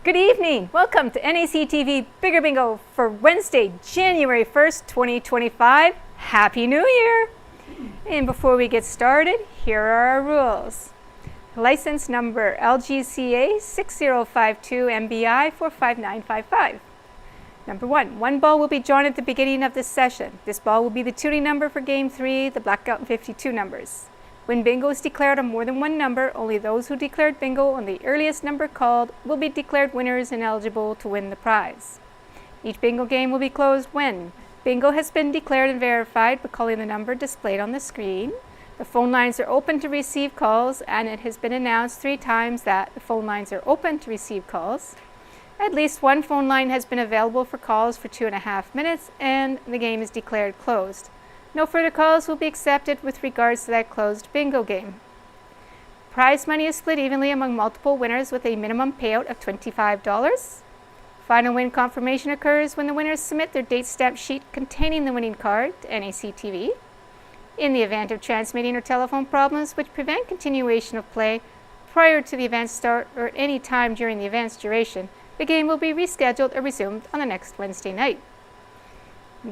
Good evening. Welcome to NACTV Bigger Bingo for Wednesday, January 1st, 2025. Happy New Year! And before we get started, here are our rules. License number LGCA 6052 MBI 45955. Number one ball will be drawn at the beginning of this session. This ball will be the tuning number for Game 3, the blackout and 52 numbers. When bingo is declared on more than one number, only those who declared bingo on the earliest number called will be declared winners and eligible to win the prize. Each bingo game will be closed when bingo has been declared and verified by calling the number displayed on the screen. The phone lines are open to receive calls, and it has been announced 3 times that the phone lines are open to receive calls. At least one phone line has been available for calls for 2.5 minutes, and the game is declared closed. No further calls will be accepted with regards to that closed bingo game. Prize money is split evenly among multiple winners with a minimum payout of $25. Final win confirmation occurs when the winners submit their date stamp sheet containing the winning card to NACTV. In the event of transmitting or telephone problems which prevent continuation of play prior to the event's start or at any time during the event's duration, the game will be rescheduled or resumed on the next Wednesday night.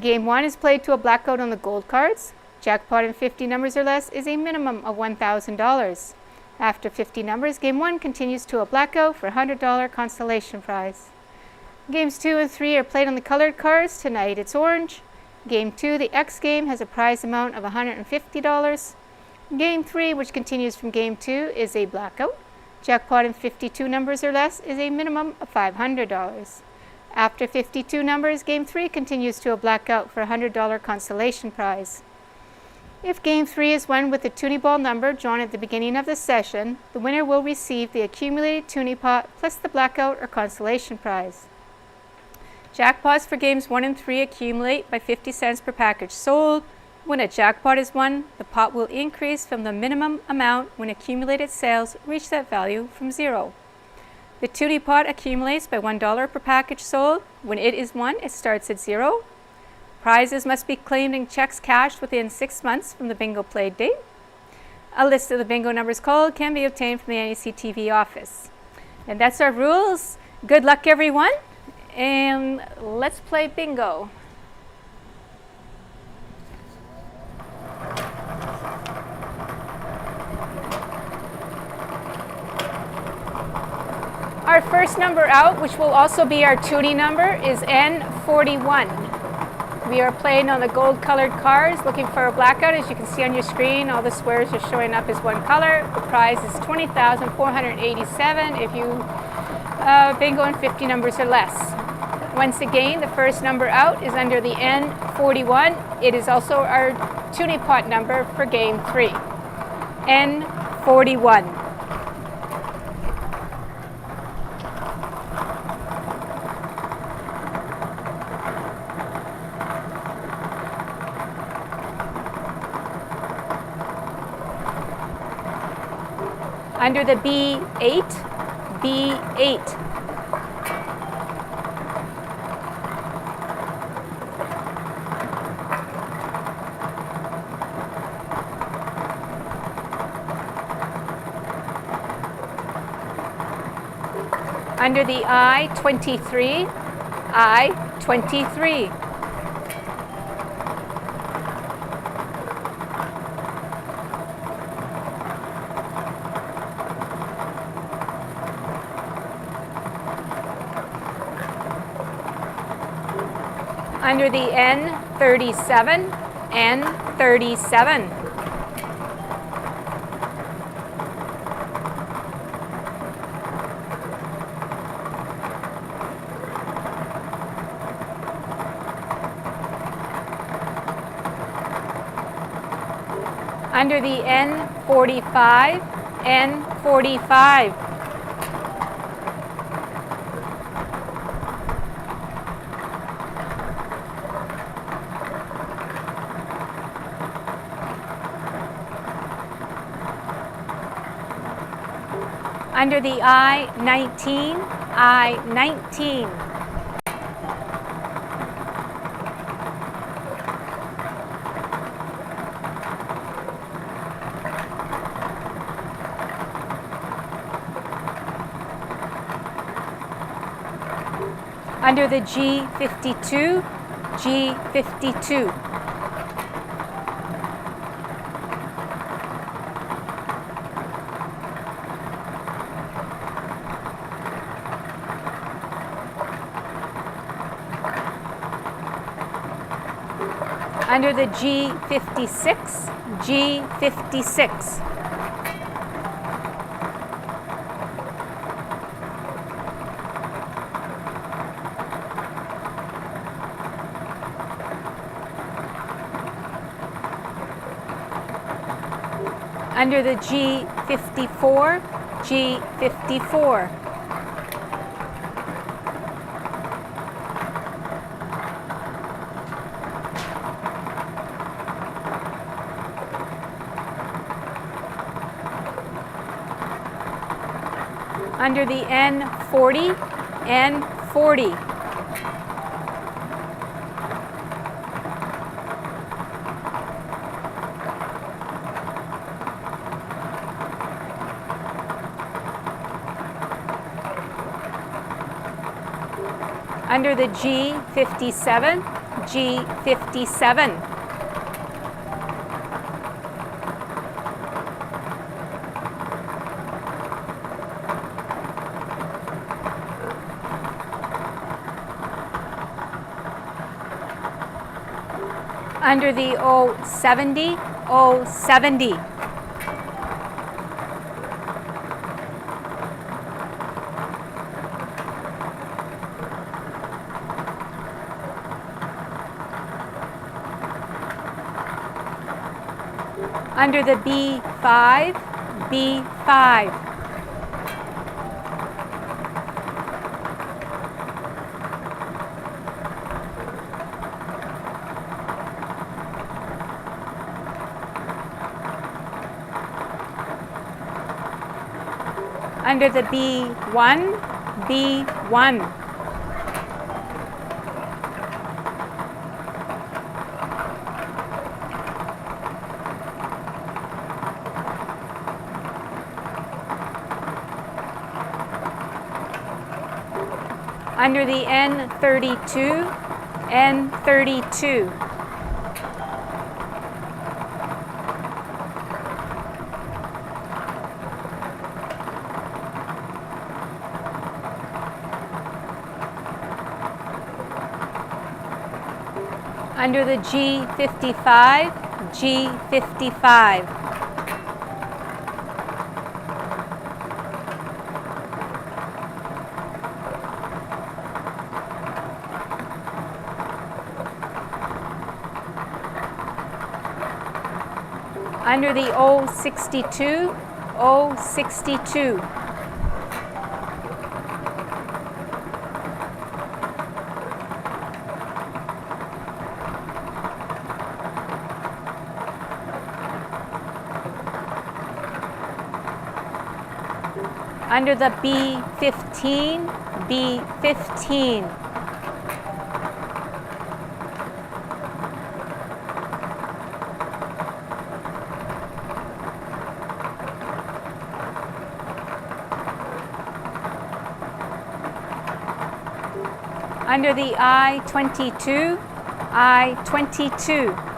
Game 1 is played to a blackout on the gold cards. Jackpot in 50 numbers or less is a minimum of $1,000. After 50 numbers, Game 1 continues to a blackout for a $100 consolation prize. Games 2 and 3 are played on the colored cards. Tonight it's orange. Game 2, the X game, has a prize amount of $150. Game 3, which continues from Game 2, is a blackout. Jackpot in 52 numbers or less is a minimum of $500. After 52 numbers, Game 3 continues to a blackout for a $100 consolation prize. If Game 3 is won with the toonie ball number drawn at the beginning of the session, the winner will receive the accumulated toonie pot plus the blackout or consolation prize. Jackpots for Games 1 and 3 accumulate by 50 cents per package sold. When a jackpot is won, the pot will increase from the minimum amount when accumulated sales reach that value from 0. The toonie pot accumulates by $1 per package sold. When it is won, it starts at 0. Prizes must be claimed in checks cashed within 6 months from the bingo played date. A list of the bingo numbers called can be obtained from the NACTV office. And that's our rules. Good luck, everyone, and let's play bingo. Our first number out, which will also be our toonie number, is N41. We are playing on the gold colored cards, looking for a blackout. As you can see on your screen, all the squares are showing up as one color. The prize is $20,487 if you bingo in 50 numbers or less. Once again, the first number out is under the N41. It is also our toonie pot number for Game 3. N41. Under the B8, B8. Under the I23, I23. Under the N37, N37. Under the N45, N45. Under the I-19, I-19. Under the G52, G52. Under the G56, G56. Under the G54, G54. Under the N40, N40. Under the G57, G57. Under the O70, O70. Under the B5, B5. Under the B1, B1. Under the N32, N32. Under the G55, G55. Under the O62, O62. Under the B15, B15. Under the I22, I22.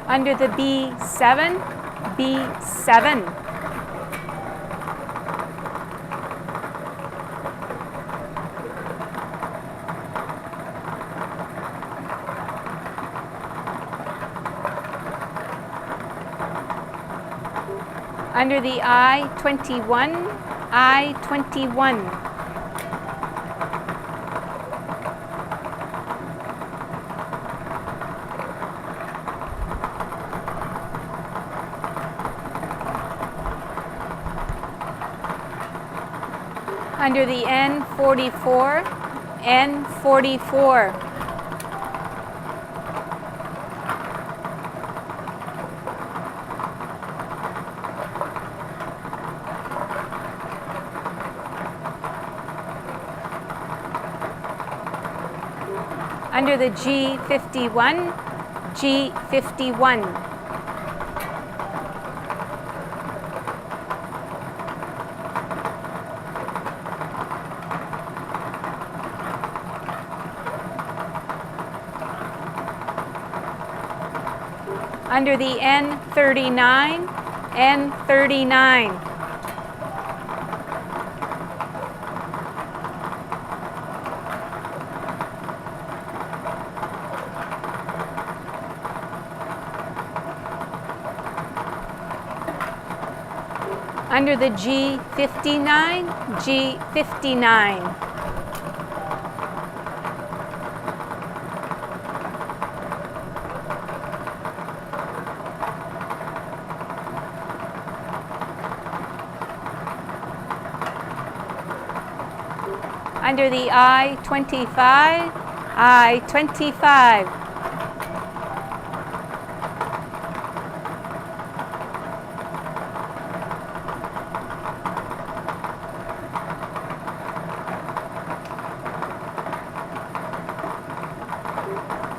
Under the B7, B7. Under the I21, I21. Under the N44, N44. Under the G51, G51. Under the N39, N39. Under the G59, G59. Under the I-25, I-25.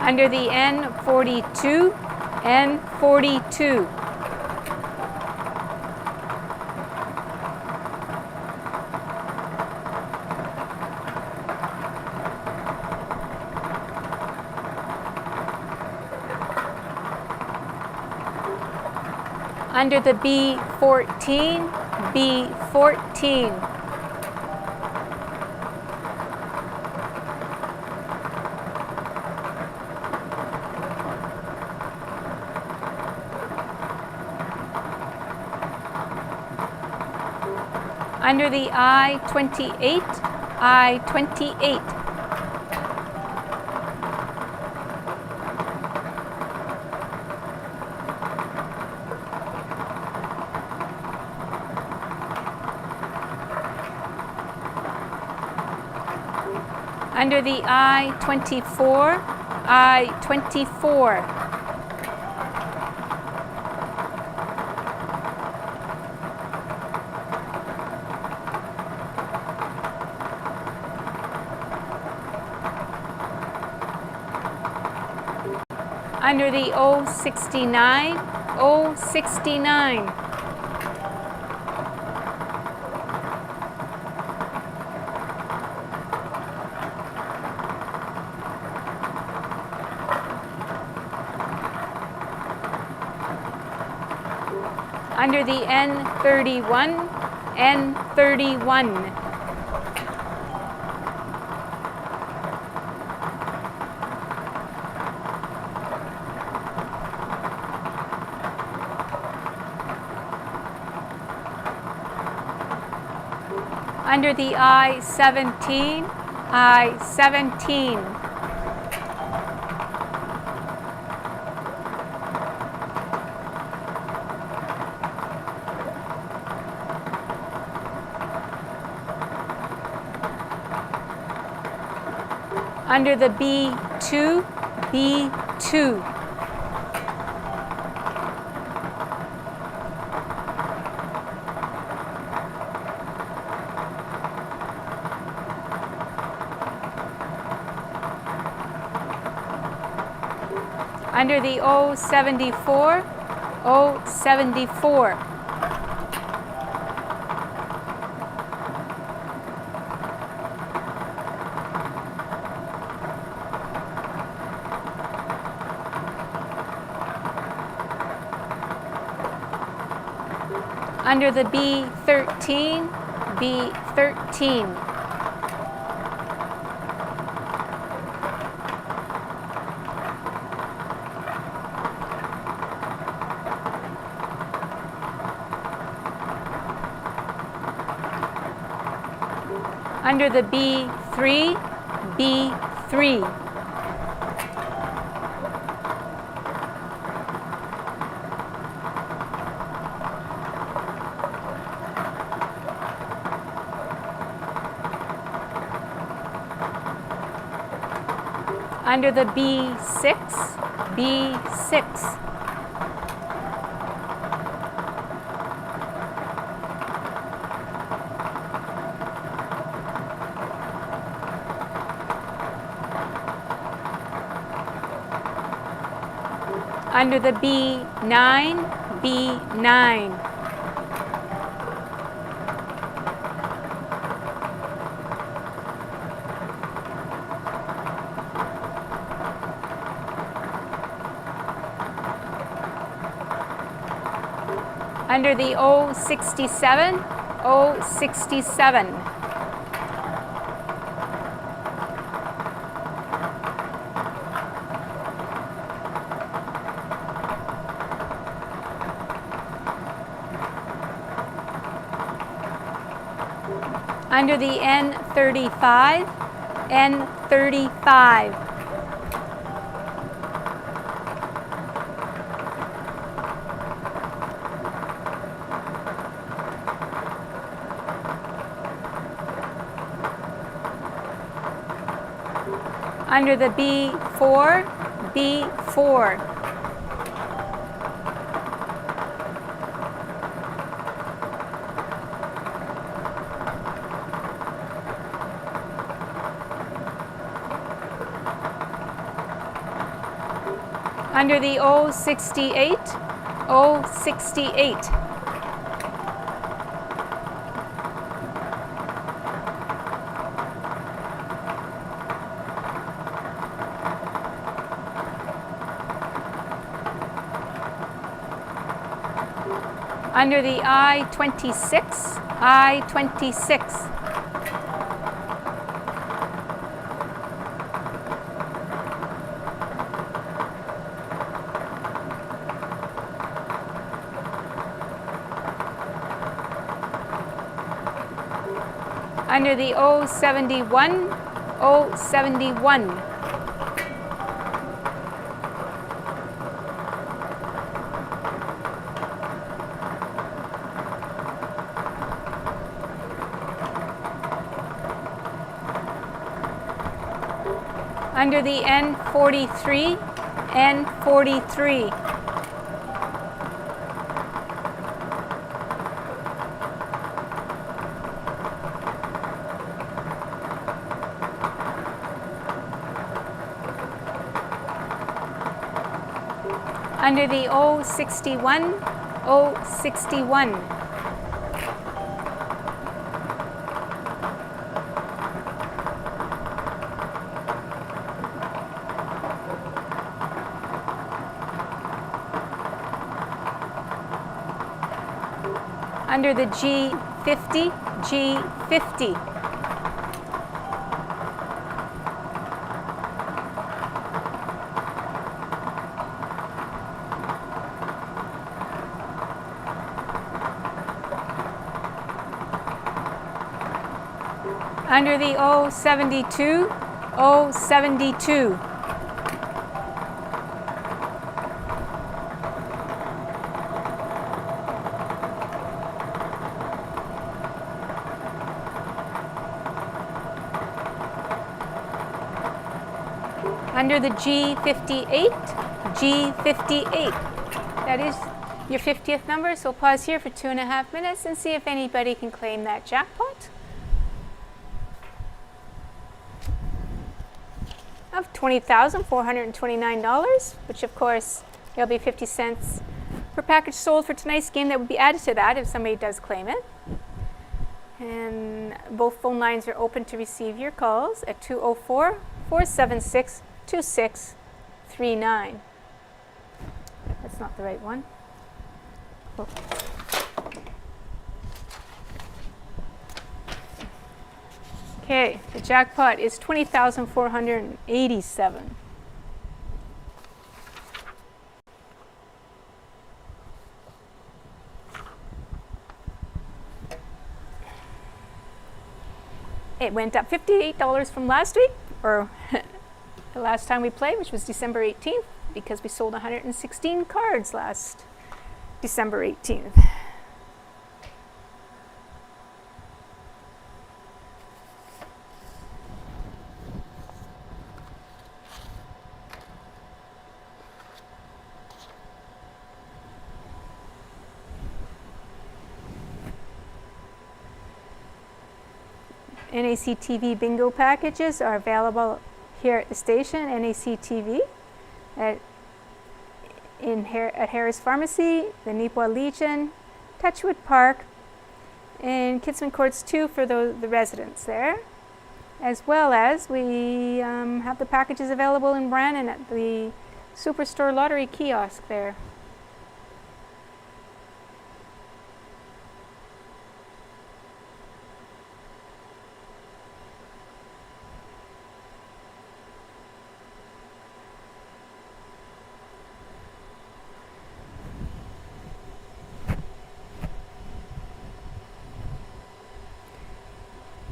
Under the N42, N42. Under the B14, B14. Under the I-28, I-28. Under the I-24, I-24. Under the O69, O69. Under the N31, N31. Under the I-17, I-17. Under the B2, B2. Under the O74, O74. Under the B13, B13. Under the B3, B3. Under the B6, B6. Under the B9, B9. Under the O67, O67. Under the N35, N35. Under the B4, B4. Under the O68, O68. Under the I26, I26. Under the O71, O71. Under the N43, N43. Under the O61, O61. Under the G50, G50. Under the O72, O72. Under the G58, G58. That is your 50th number, so we'll pause here for 2.5 minutes and see if anybody can claim that jackpot of $20,429, which of course there'll be 50 cents per package sold for tonight's game that would be added to that if somebody does claim it. And both phone lines are open to receive your calls at 204-476-2639. That's not the right one. Oh. Okay, the jackpot is $20,487. It went up $58 from last week, or the last time we played, which was December 18th, because we sold 116 cards last December 18th. NACTV bingo packages are available here at the station, NACTV, in at Harris Pharmacy, the Neepawa Legion, Touchwood Park, and Kidsman Courts 2 for the residents there. As well as we have the packages available in Brandon at the Superstore Lottery kiosk there.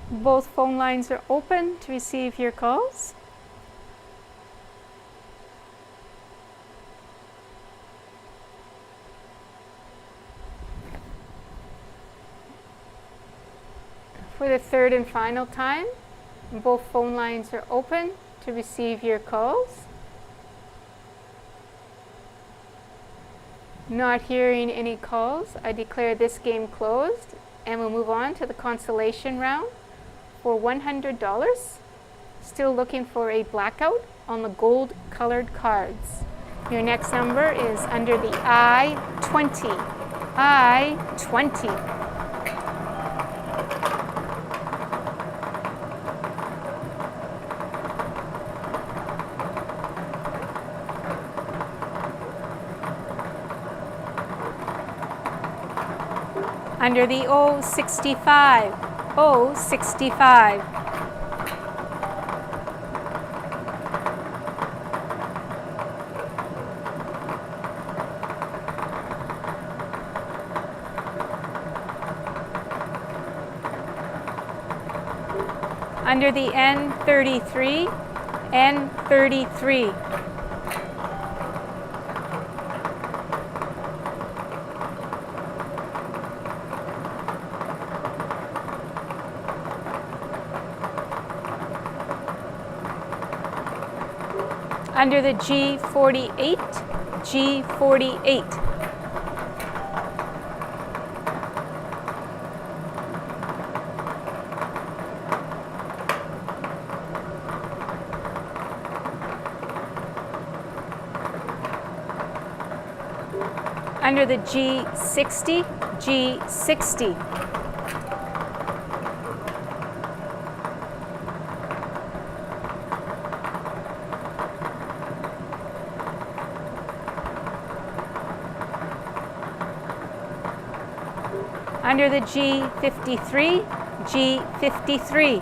Both phone lines are open to receive your calls. For the third and final time, both phone lines are open to receive your calls. Not hearing any calls, I declare this game closed, and we'll move on to the consolation round. For $100, still looking for a blackout on the gold colored cards. Your next number is under the I-20. I-20. Under the O65. O65. Under the N33, N33. Under the G48, G48. Under the G60, G60. Under the G53, G53.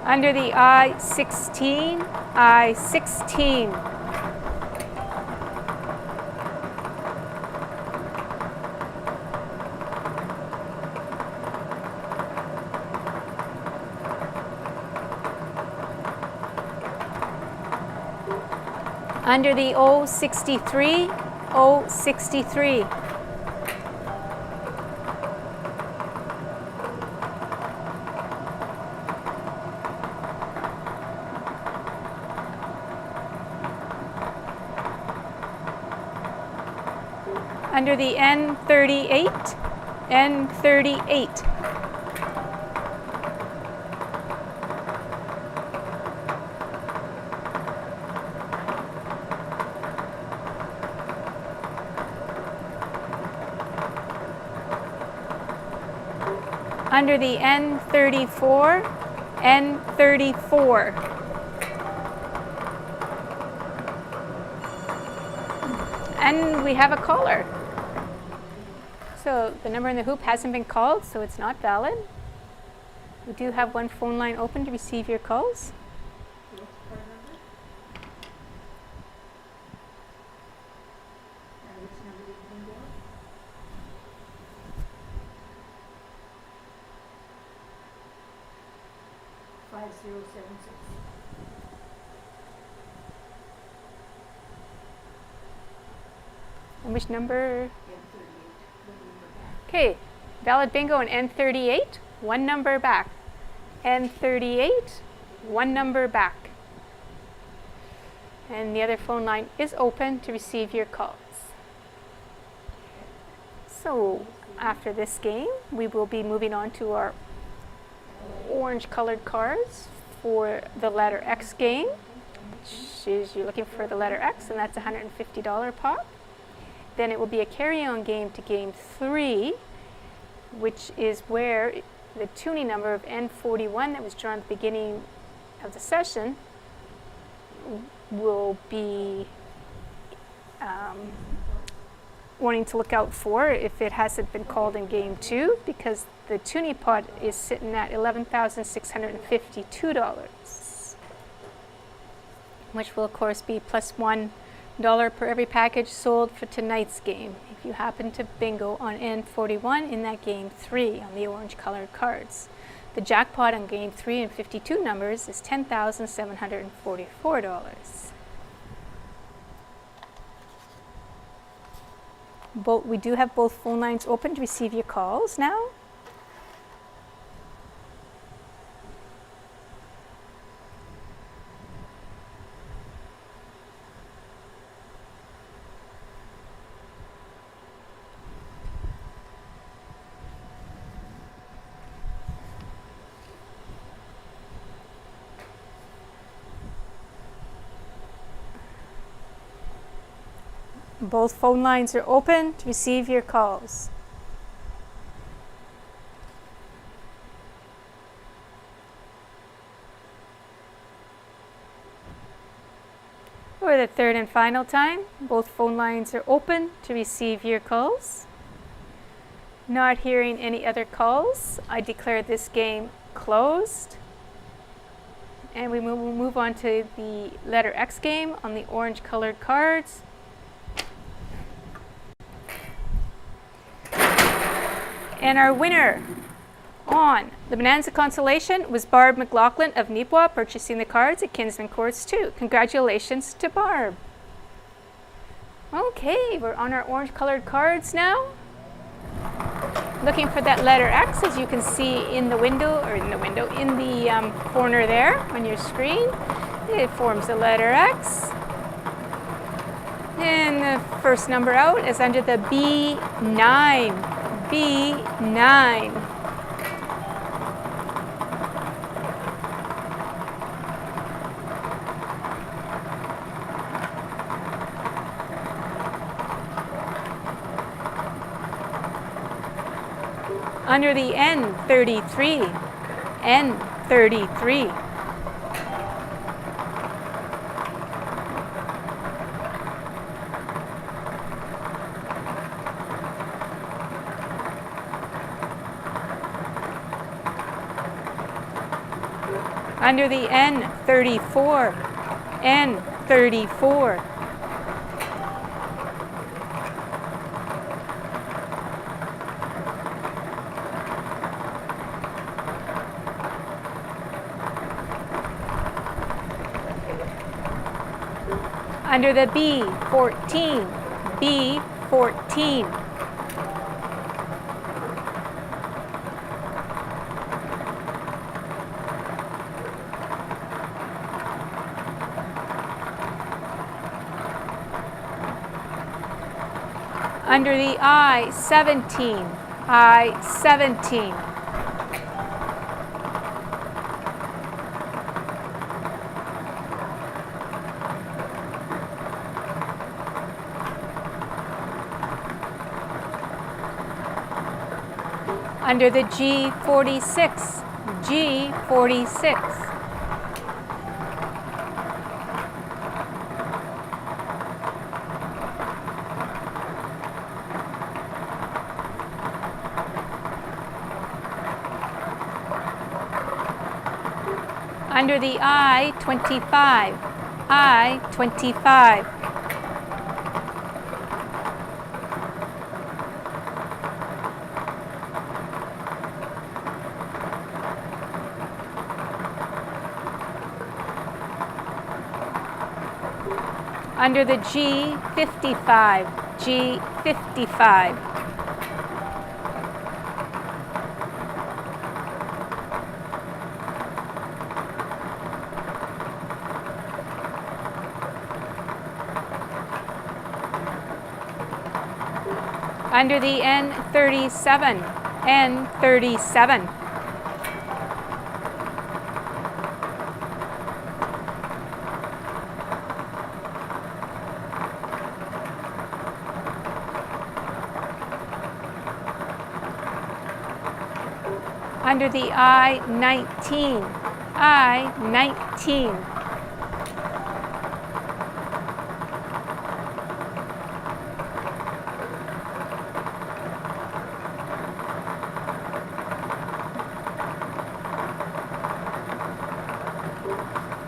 Under the I-16, I-16. Under the O63, O63. Under the N38, N38. Under the N34, N34. And we have a caller. So the number in the hoop hasn't been called, so it's not valid. We do have one phone line open to receive your calls. What's the card number? And which number did you go? 5076. And which number? N38. One number back. Okay, valid bingo and N38, one number back. N38, one number back. And the other phone line is open to receive your calls. So after this game, we will be moving on to our orange colored cards for the letter X game, which is you're looking for the letter X, and that's a $150 pop. Then it will be a carry-on game to game 3, which is where the tuning number of N41 that was drawn at the beginning of the session will be wanting to look out for if it hasn't been called in game 2, because the tuning pot is sitting at $11,652, which will of course be plus $1 per every package sold for tonight's game if you happen to bingo on N41 in that game 3 on the orange colored cards. The jackpot on game 3 and 52 numbers is $10,744. We do have both phone lines open to receive your calls now. Both phone lines are open to receive your calls. For the third and final time, both phone lines are open to receive your calls. Not hearing any other calls, I declare this game closed. And we will move on to the letter X game on the orange colored cards. And our winner on the Bonanza Consolation was Barb McLaughlin of Neepawa, purchasing the cards at Kinsman Courts 2. Congratulations to Barb. Okay, we're on our orange colored cards now. Looking for that letter X, as you can see in the window, in the corner there on your screen. It forms the letter X. And the first number out is under the B9. B9. Under the N33. N33. Under the N34, N34. Under the B14, B14. Under the I-17, I-17. Under the G46, G46. Under the I-25, I-25. Under the G55, G55. Under the N37, N37. Under the I-19, I-19.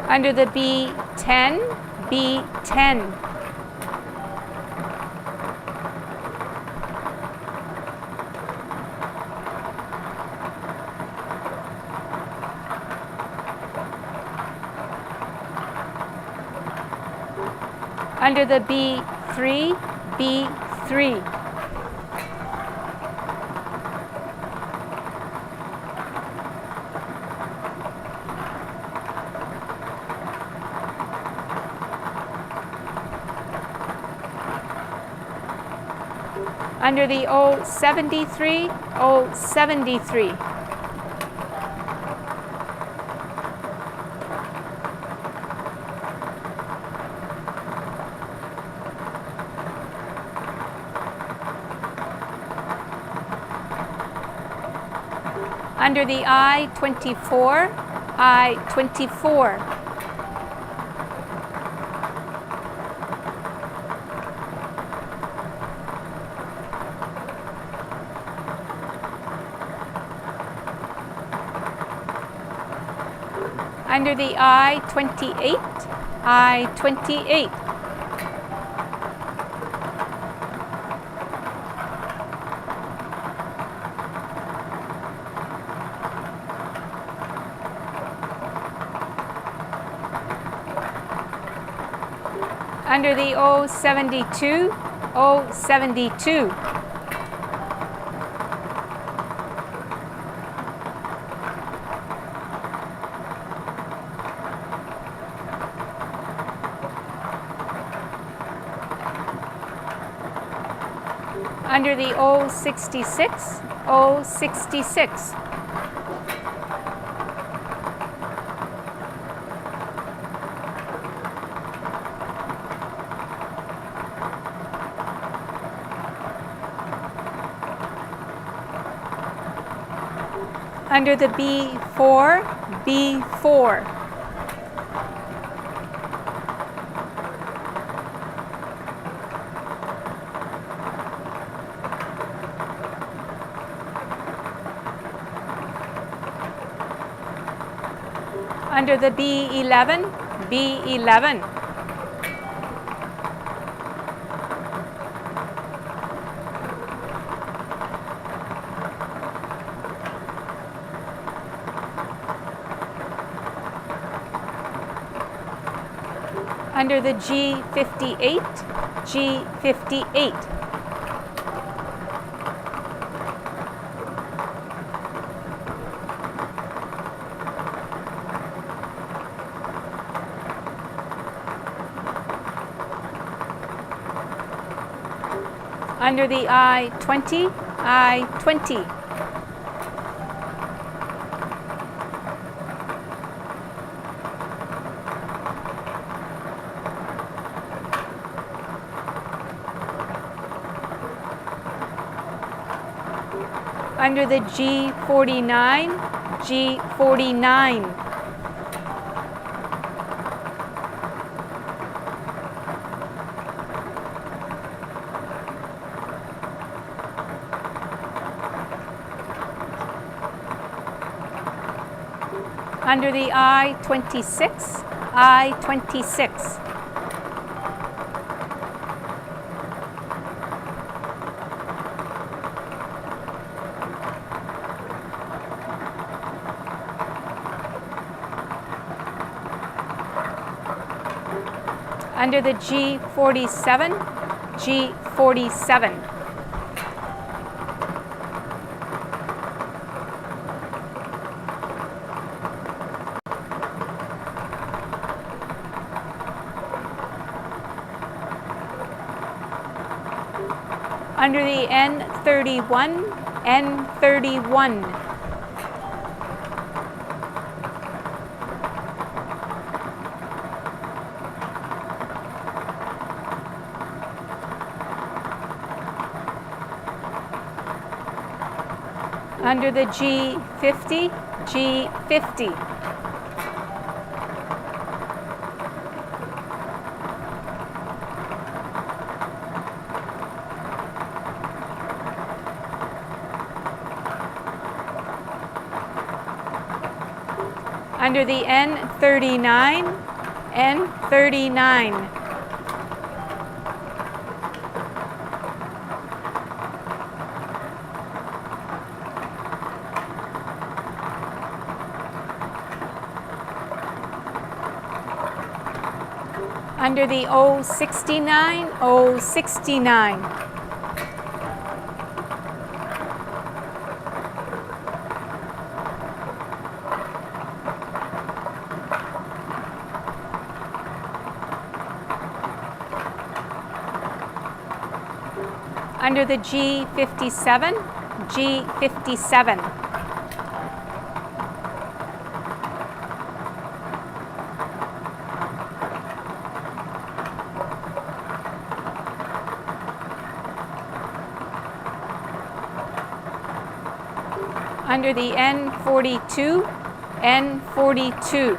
Under the B10, B10. Under the B3, B3. Under the O73, O73. Under the I-24, I-24. Under the I-28, I-28. Under the O72, O72. Under the O66, O66. Under the B4, B4. Under the B11, B11. Under the G58, G58. Under the I-20, I-20. Under the G49, G49. Under the I-26, I-26. Under the G47, G47. Under the N31, N31. Under the G50, G50. Under the N39, N39. Under the O69, O69. Under the G57, G57. Under the N42, N42.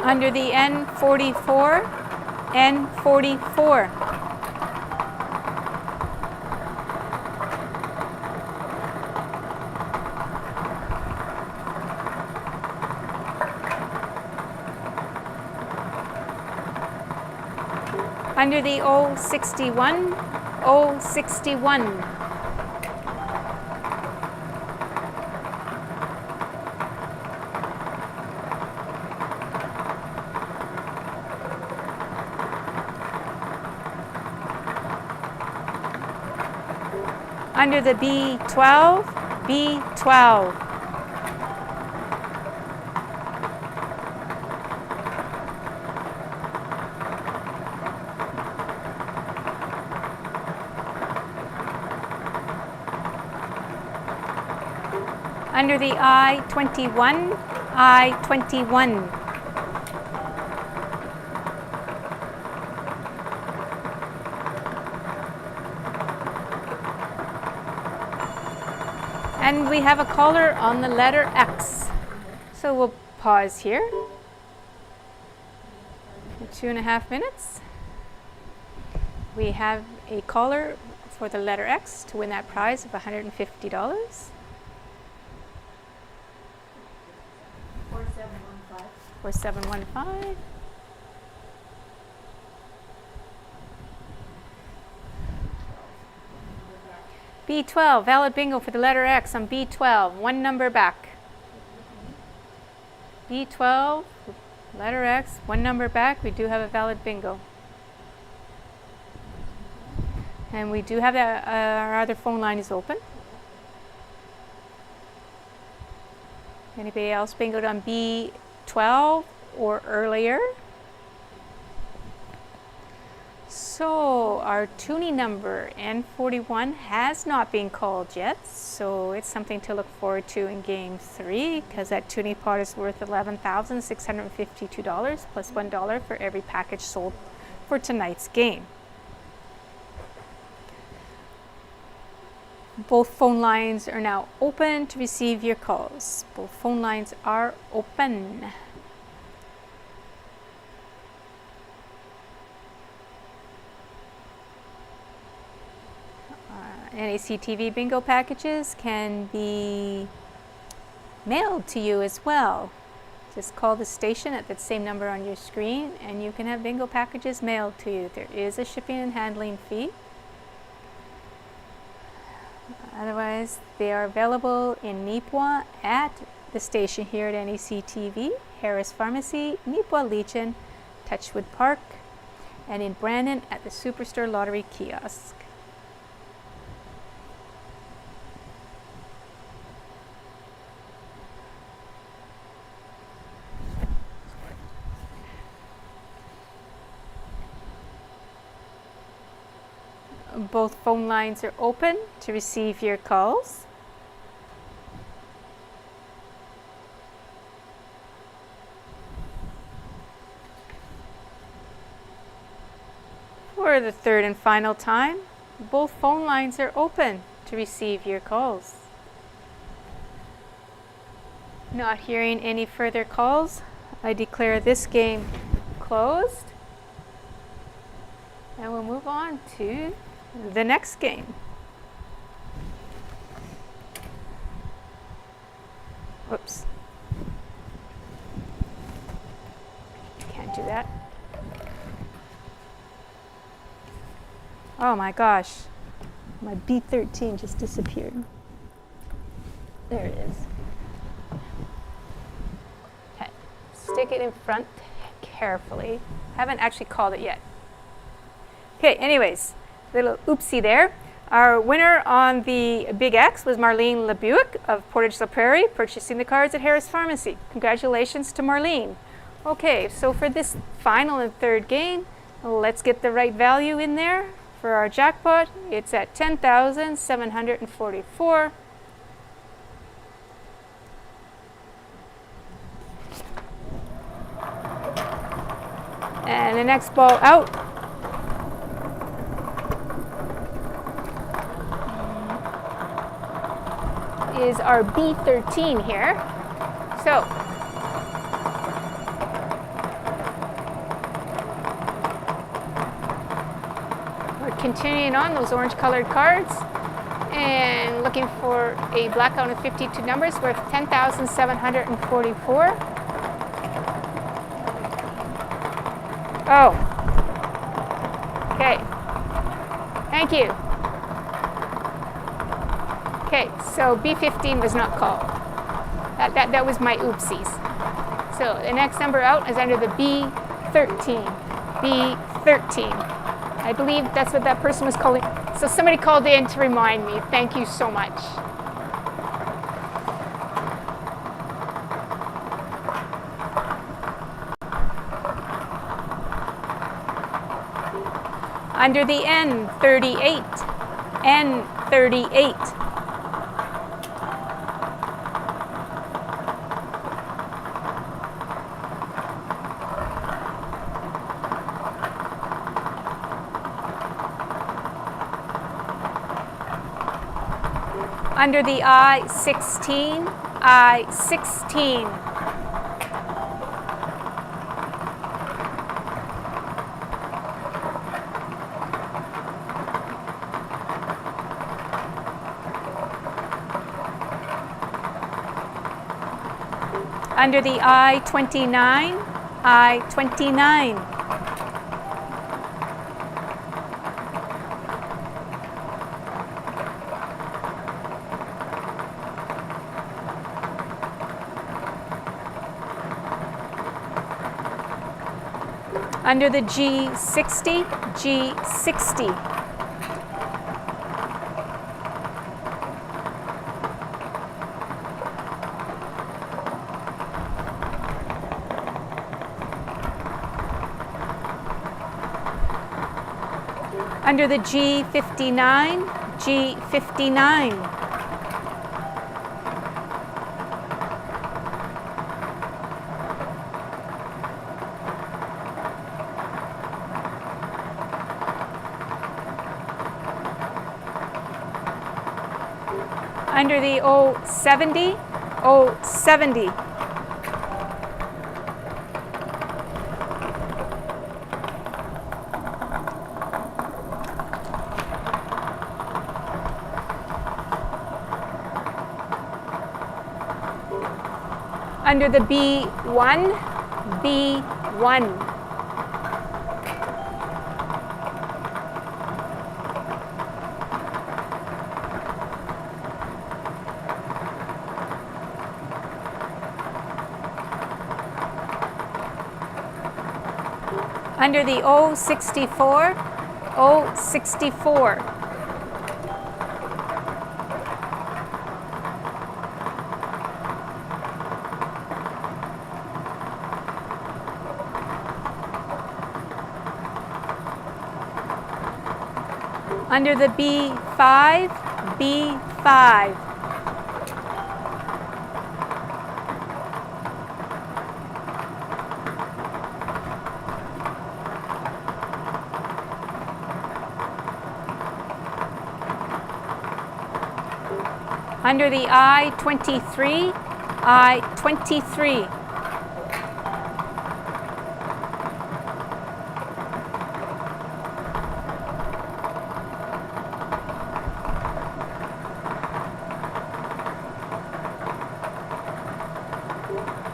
Under the N44, N44. Under the O61, O61. Under the B12, B12. Under the I21, I21. And we have a caller on the letter X. So we'll pause here for 2.5 minutes. We have a caller for the letter X to win that prize of $150. 4715. 4715. B12, valid bingo for the letter X on B12, one number back. B12, letter X, one number back, we do have a valid bingo. And we do have our other phone line is open. Anybody else bingoed on B12 or earlier? So our toonie number N41 has not been called yet, so it's something to look forward to in game 3 because that toonie pot is worth $11,652 plus $1 for every package sold for tonight's game. Both phone lines are now open to receive your calls. Both phone lines are open. NACTV bingo packages can be mailed to you as well. Just call the station at that same number on your screen and you can have bingo packages mailed to you. There is a shipping and handling fee. Otherwise, they are available in Nipwa at the station here at NACTV, Harris Pharmacy, Nipwa Legion, Touchwood Park, and in Brandon at the Superstore Lottery Kiosk. Both phone lines are open to receive your calls. For the third and final time, both phone lines are open to receive your calls. Not hearing any further calls, I declare this game closed. And we'll move on to the next game. Whoops. Can't do that. Oh my gosh. My B13 just disappeared. There it is. Okay. Stick it in front carefully. Haven't actually called it yet. Okay, anyways, little oopsie there. Our winner on the Big X was Marlene LeBuick of Portage La Prairie, purchasing the cards at Harris Pharmacy. Congratulations to Marlene. Okay, so for this final and third game, let's get the right value in there. For our jackpot, it's at $10,744. And the next ball out is our B13 here. So we're continuing on those orange colored cards and looking for a blackout of 52 numbers worth $10,744. Oh. Okay. Thank you. Okay, so B15 was not called. That was my oopsies. So the next number out is under the B13. B13. I believe that's what that person was calling. So somebody called in to remind me. Thank you so much. Under the N38. N38. Under the I-16, I-16. Under the I-29, I-29. Under the G60, G60. Under the G59, G59. Under the O70, O70. Under the B1, B1. Under the O64, O64. Under the B5, B5. Under the I-23, I-23.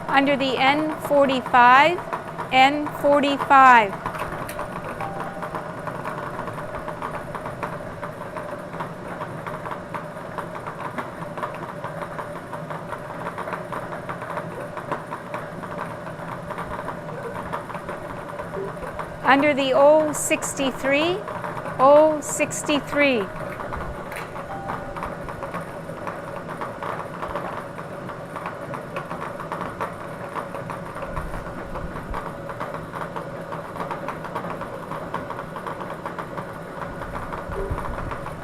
Under the N45, N45. Under the O63, O63.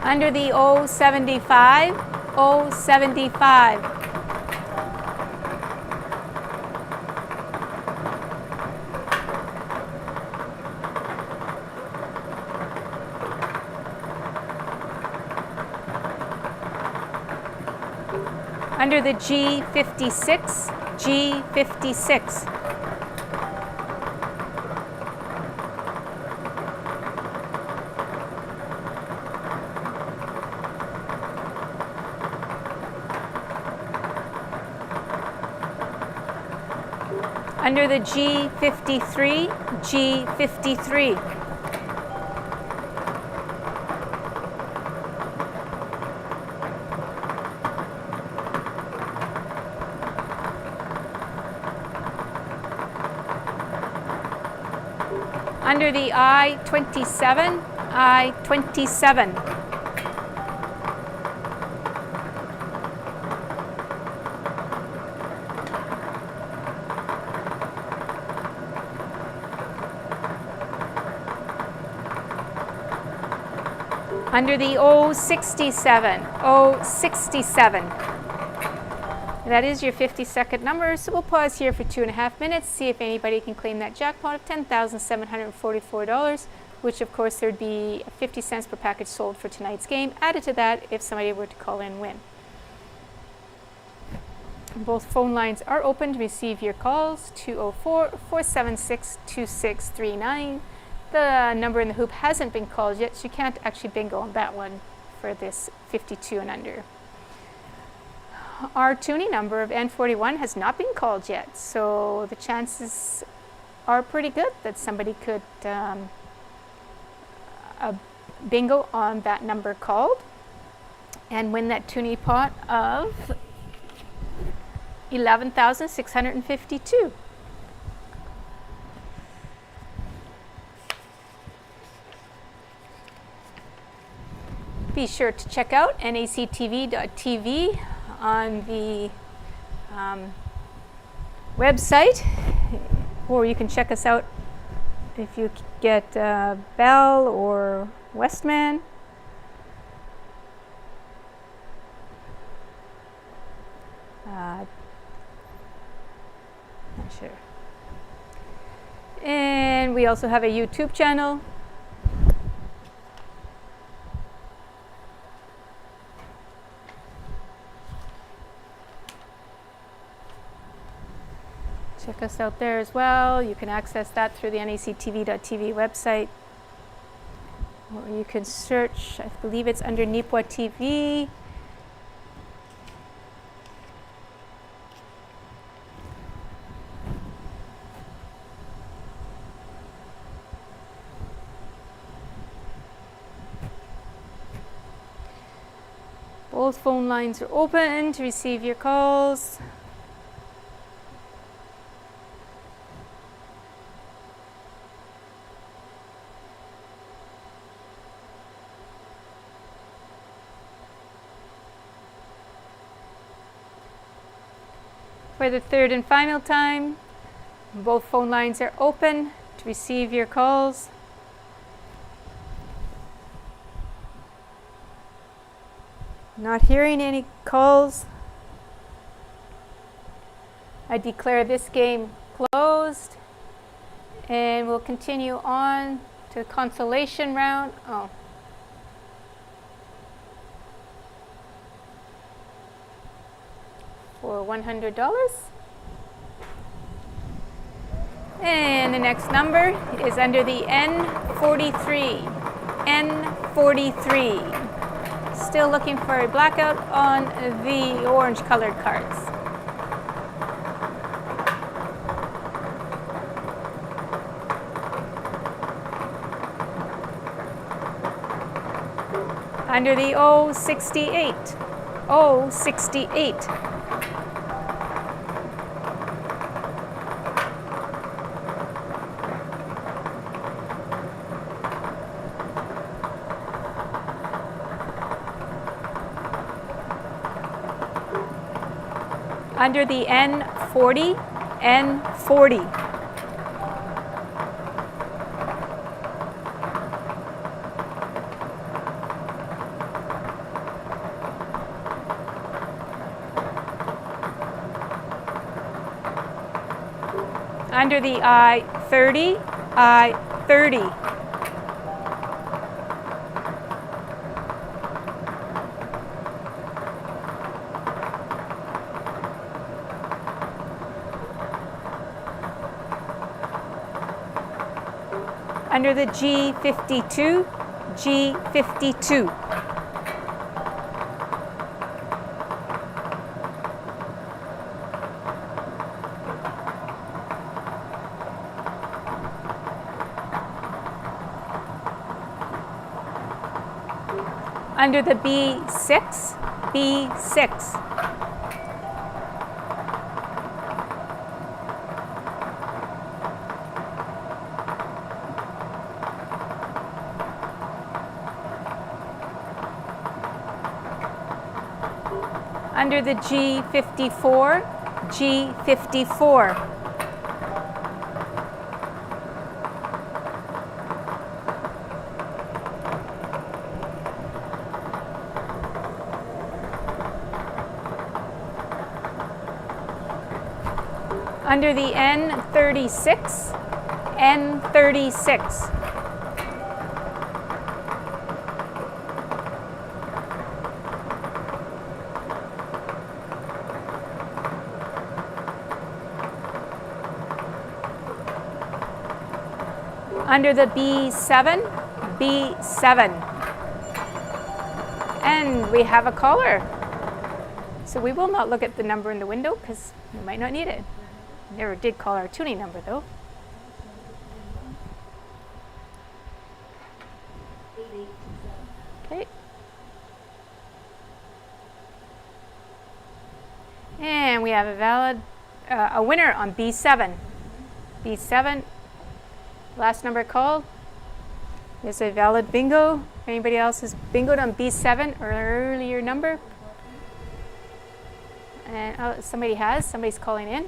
Under the O75, O75. Under the G56, G56. Under the G53, G53. Under the I-27, I-27. Under the O67, O67. That is your 50-second number, so we'll pause here for 2.5 minutes, see if anybody can claim that jackpot of $10,744, which of course there'd be 50 cents per package sold for tonight's game, added to that if somebody were to call in and win. Both phone lines are open to receive your calls, 204-476-2639. The number in the hoop hasn't been called yet, so you can't actually bingo on that one for this 52 and under. Our tuning number of N41 has not been called yet, so the chances are pretty good that somebody could bingo on that number called and win that tuning pot of $11,652. Be sure to check out NACTV.tv on the website, or you can check us out if you get Bell or Westman. Not sure. And we also have a YouTube channel. Check us out there as well. You can access that through the NACTV.tv website. Or you can search, I believe it's under Nipwa TV. Both phone lines are open to receive your calls. For the third and final time, both phone lines are open to receive your calls. Not hearing any calls. I declare this game closed, and we'll continue on to the consolation round. Oh. For $100. And the next number is under the N43. N43. Still looking for a blackout on the orange colored cards. Under the O68. O68. Under the N40, N40. Under the I30, I30. Under the G52, G52. Under the B6, B6. Under the G54, G54. Under the N36, N36. Under the B7, B7. And we have a caller. So we will not look at the number in the window because we might not need it. Never did call our tuning number though. Okay. And we have a winner on B7. B7. Last number called is a valid bingo. Anybody else has bingoed on B7 or earlier number? And somebody has. Somebody's calling in.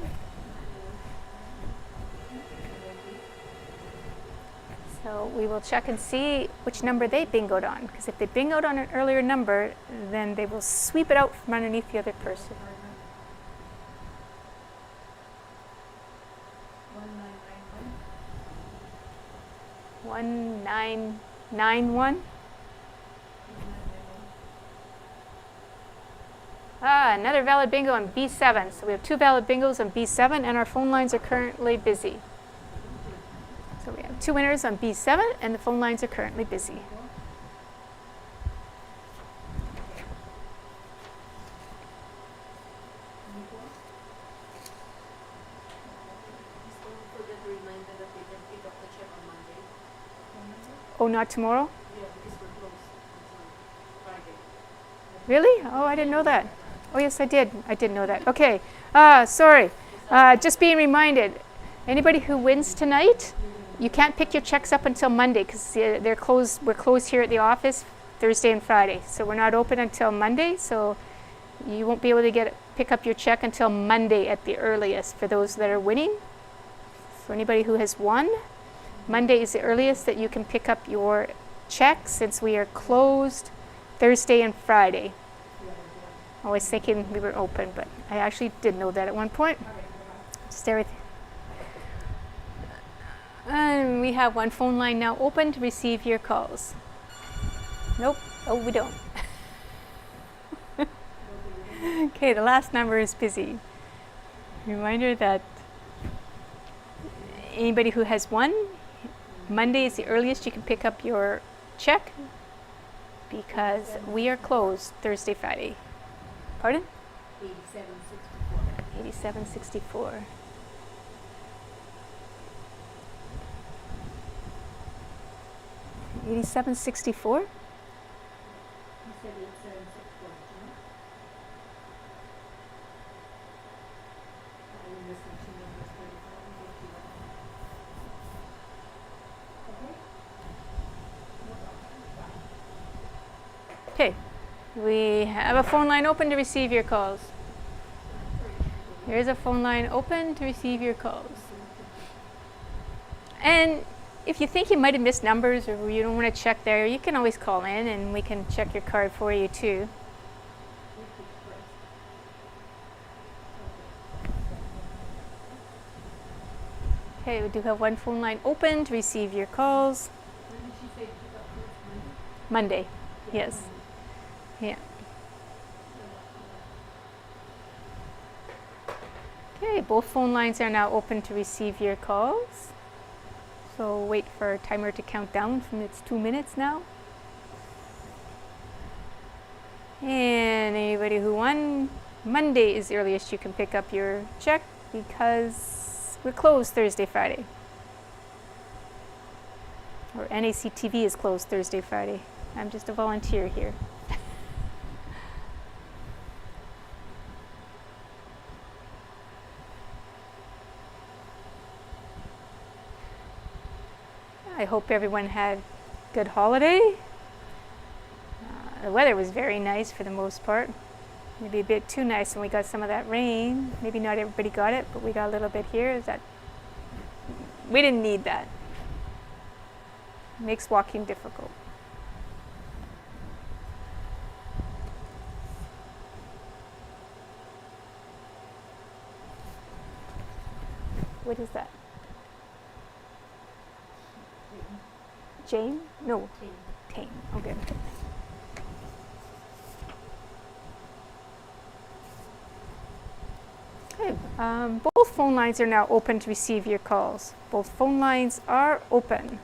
So we will check and see which number they bingoed on. Because if they bingoed on an earlier number, then they will sweep it out from underneath the other person. 1991. Another valid bingo on B7. So we have 2 valid bingos on B7 and our phone lines are currently busy. So we have 2 winners on B7 and the phone lines are currently busy. Oh, not tomorrow? Yeah, because we're closed until Friday. Really? Oh, I didn't know that. Oh, yes, I did. I did know that. Okay. Sorry. Just being reminded, anybody who wins tonight, you can't pick your checks up until Monday because they're closed. We're closed here at the office Thursday and Friday. So we're not open until Monday. So you won't be able to pick up your check until Monday at the earliest for those that are winning. For anybody who has won, Monday is the earliest that you can pick up your check since we are closed Thursday and Friday. I was thinking we were open, but I actually did know that at one point. Just everything. And we have one phone line now open to receive your calls. Nope. Oh, we don't. Okay, the last number is busy. Reminder that anybody who has one, Monday is the earliest you can pick up your check because we are closed Thursday, Friday. Pardon? 8764. 8764. $87.64? You said 8764, didn't you? You missing two numbers, 35 and 51. Okay? Okay, we have a phone line open to receive your calls. Here's a phone line open to receive your calls. And if you think you might have missed numbers or you don't want to check there, you can always call in and we can check your card for you too. Okay, we do have one phone line open to receive your calls. When did she say pick up first Monday, Monday? yes. Yeah. Okay, both phone lines are now open to receive your calls. So wait for our timer to count down from its 2 minutes now. And anybody who won, Monday is the earliest you can pick up your check because we're closed Thursday, Friday. Or NACTV is closed Thursday, Friday. I'm just a volunteer here. I hope everyone had a good holiday. The weather was very nice for the most part. Maybe a bit too nice when we got some of that rain. Maybe not everybody got it, but we got a little bit here. We didn't need that. It makes walking difficult. What is that? Jane? No. Tane. Okay. Okay. Both phone lines are now open to receive your calls. Both phone lines are open.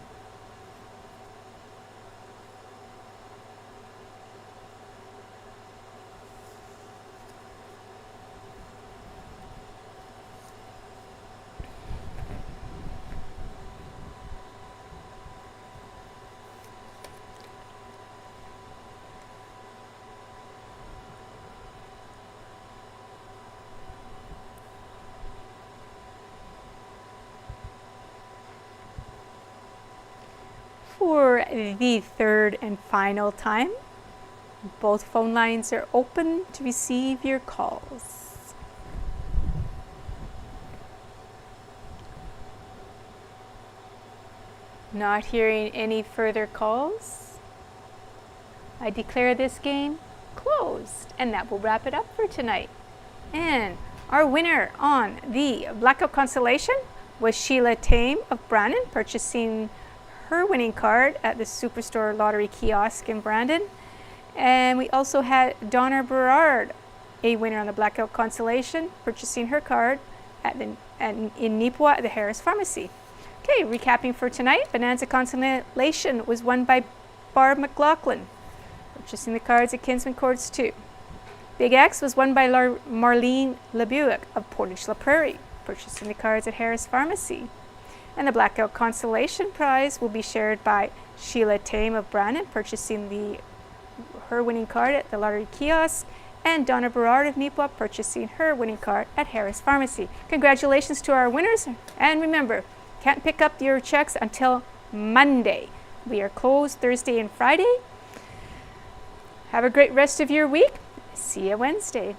For the third and final time, both phone lines are open to receive your calls. Not hearing any further calls, I declare this game closed, and that will wrap it up for tonight. And our winner on the Blackout Constellation was Sheila Tame of Brandon, purchasing her winning card at the Superstore Lottery Kiosk in Brandon. And we also had Donna Berard, a winner on the Blackout Constellation, purchasing her card in Nipawin at the Harris Pharmacy. Okay, recapping for tonight, Bonanza Constellation was won by Barb McLaughlin, purchasing the cards at Kinsman Courts 2. Big X was won by Marlene LeBuick of Portage La Prairie, purchasing the cards at Harris Pharmacy. And the Blackout Constellation prize will be shared by Sheila Tame of Brandon, purchasing her winning card at the Lottery Kiosk, and Donna Berard of Nipawin purchasing her winning card at Harris Pharmacy. Congratulations to our winners, and remember, can't pick up your checks until Monday. We are closed Thursday and Friday. Have a great rest of your week. See you Wednesday.